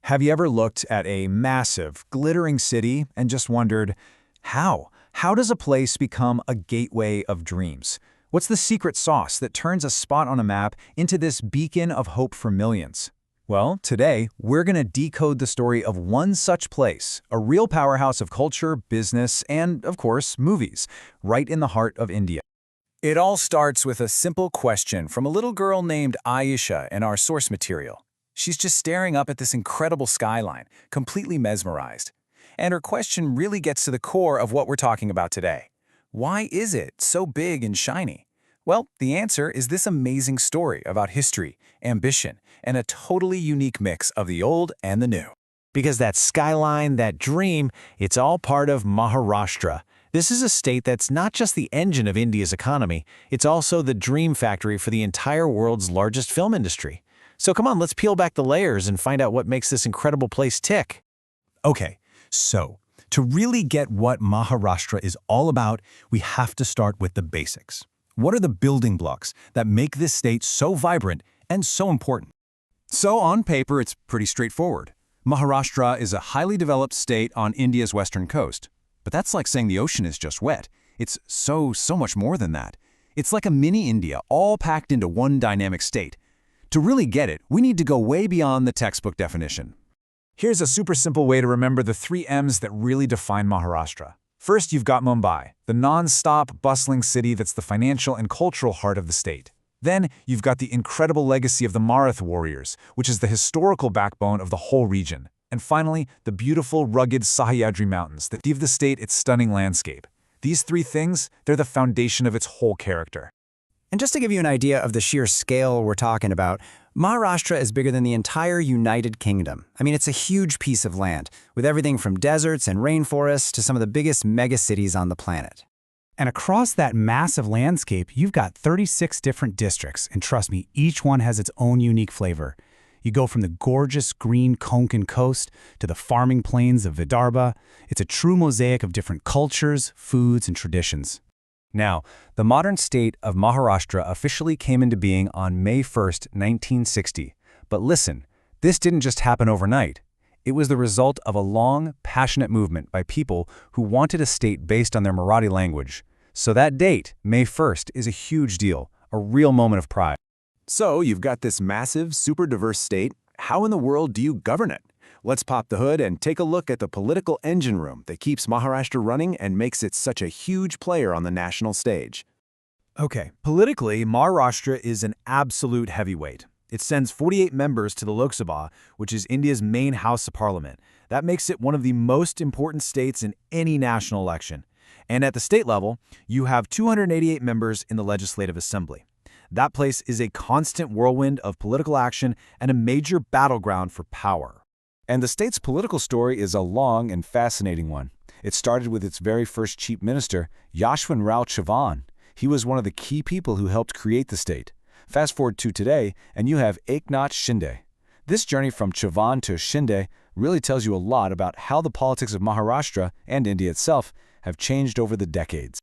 Have you ever looked at a massive, glittering city and just wondered, how? How does a place become a gateway of dreams? What's the secret sauce that turns a spot on a map into this beacon of hope for millions? Well, today, we're going to decode the story of one such place, a real powerhouse of culture, business, and, of course, movies, right in the heart of India. It all starts with a simple question from a little girl named Ayesha in our source material. She's just staring up at this incredible skyline, completely mesmerized. And her question really gets to the core of what we're talking about today. Why is it so big and shiny? Well, the answer is this amazing story about history, ambition, and a totally unique mix of the old and the new. Because that skyline, that dream, it's all part of Maharashtra. This is a state that's not just the engine of India's economy, it's also the dream factory for the entire world's largest film industry. So come on, let's peel back the layers and find out what makes this incredible place tick. Okay, so to really get what Maharashtra is all about, we have to start with the basics. What are the building blocks that make this state so vibrant and so important? So on paper, it's pretty straightforward. Maharashtra is a highly developed state on India's western coast. But that's like saying the ocean is just wet. It's so much more than that. It's like a mini India, all packed into one dynamic state. To really get it, we need to go way beyond the textbook definition. Here's a super simple way to remember the 3 M's that really define Maharashtra. First, you've got Mumbai, the non-stop, bustling city that's the financial and cultural heart of the state. Then, you've got the incredible legacy of the Maratha warriors, which is the historical backbone of the whole region. And finally, the beautiful, rugged Sahyadri Mountains that give the state its stunning landscape. These 3 things, they're the foundation of its whole character. And just to give you an idea of the sheer scale we're talking about, Maharashtra is bigger than the entire United Kingdom. I mean, it's a huge piece of land, with everything from deserts and rainforests to some of the biggest megacities on the planet. And across that massive landscape, you've got 36 different districts, and trust me, each one has its own unique flavor. You go from the gorgeous green Konkan coast to the farming plains of Vidarbha. It's a true mosaic of different cultures, foods, and traditions. Now, the modern state of Maharashtra officially came into being on May 1st, 1960. But listen, this didn't just happen overnight. It was the result of a long, passionate movement by people who wanted a state based on their Marathi language. So that date, May 1st, is a huge deal, a real moment of pride. So you've got this massive, super diverse state. How in the world do you govern it? Let's pop the hood and take a look at the political engine room that keeps Maharashtra running and makes it such a huge player on the national stage. Okay, politically, Maharashtra is an absolute heavyweight. It sends 48 members to the Lok Sabha, which is India's main house of parliament. That makes it one of the most important states in any national election. And at the state level, you have 288 members in the Legislative Assembly. That place is a constant whirlwind of political action and a major battleground for power. And the state's political story is a long and fascinating one. It started with its very first chief minister, Yashwantrao Chavan. He was one of the key people who helped create the state. Fast forward to today, and you have Eknath Shinde. This journey from Chavan to Shinde really tells you a lot about how the politics of Maharashtra and India itself have changed over the decades.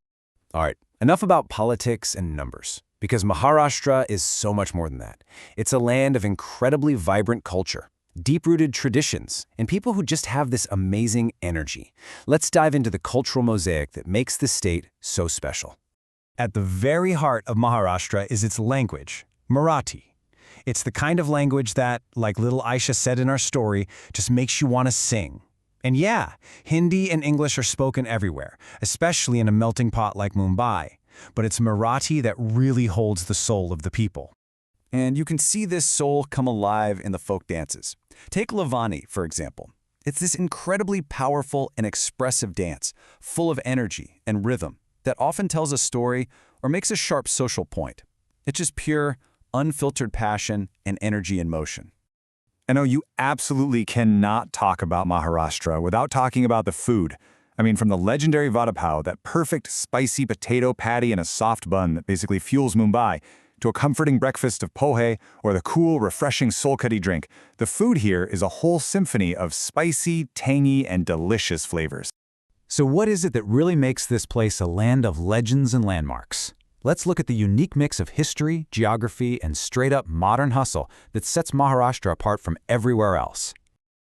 All right, enough about politics and numbers. Because Maharashtra is so much more than that. It's a land of incredibly vibrant culture, deep-rooted traditions, and people who just have this amazing energy. Let's dive into the cultural mosaic that makes this state so special. At the very heart of Maharashtra is its language, Marathi. It's the kind of language that, like little Aisha said in our story, just makes you want to sing. And yeah, Hindi and English are spoken everywhere, especially in a melting pot like Mumbai. But it's Marathi that really holds the soul of the people. And you can see this soul come alive in the folk dances. Take Lavani, for example. It's this incredibly powerful and expressive dance, full of energy and rhythm, that often tells a story or makes a sharp social point. It's just pure, unfiltered passion and energy in motion. I know you absolutely cannot talk about Maharashtra without talking about the food. I mean, from the legendary vada pav, that perfect spicy potato patty in a soft bun that basically fuels Mumbai, to a comforting breakfast of pohe or the cool, refreshing solkadi drink, the food here is a whole symphony of spicy, tangy, and delicious flavors. So what is it that really makes this place a land of legends and landmarks? Let's look at the unique mix of history, geography, and straight-up modern hustle that sets Maharashtra apart from everywhere else.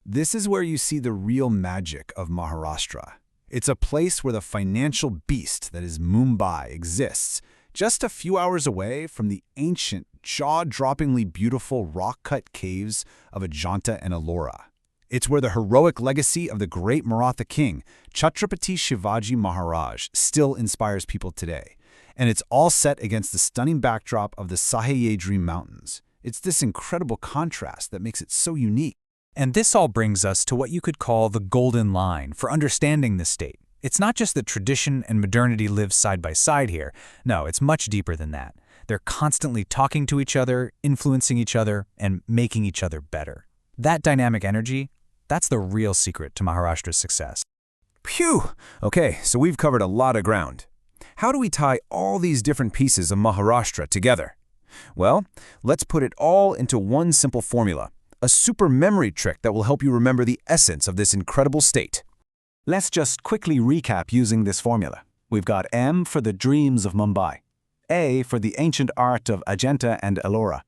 This is where you see the real magic of Maharashtra. It's a place where the financial beast that is Mumbai exists, just a few hours away from the ancient, jaw-droppingly beautiful rock-cut caves of Ajanta and Ellora. It's where the heroic legacy of the great Maratha king, Chhatrapati Shivaji Maharaj, still inspires people today. And it's all set against the stunning backdrop of the Sahyadri Mountains. It's this incredible contrast that makes it so unique. And this all brings us to what you could call the golden line for understanding the state. It's not just that tradition and modernity live side by side here. No, it's much deeper than that. They're constantly talking to each other, influencing each other, and making each other better. That dynamic energy, that's the real secret to Maharashtra's success. Phew! Okay, so we've covered a lot of ground. How do we tie all these different pieces of Maharashtra together? Well, let's put it all into one simple formula, a super memory trick that will help you remember the essence of this incredible state. Let's just quickly recap using this formula. We've got M for the dreams of Mumbai, A for the ancient art of Ajanta and Ellora,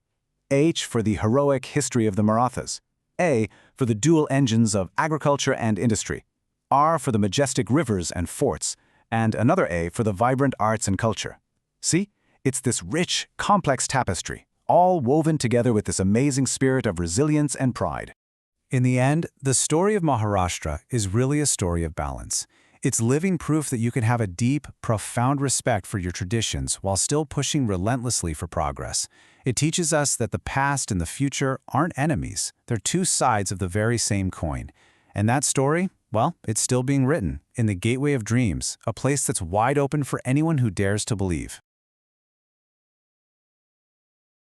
H for the heroic history of the Marathas, A for the dual engines of agriculture and industry, R for the majestic rivers and forts, and another A for the vibrant arts and culture. See? It's this rich, complex tapestry, all woven together with this amazing spirit of resilience and pride. In the end, the story of Maharashtra is really a story of balance. It's living proof that you can have a deep, profound respect for your traditions while still pushing relentlessly for progress. It teaches us that the past and the future aren't enemies. They're two sides of the very same coin. And that story, well, it's still being written in the Gateway of Dreams, a place that's wide open for anyone who dares to believe.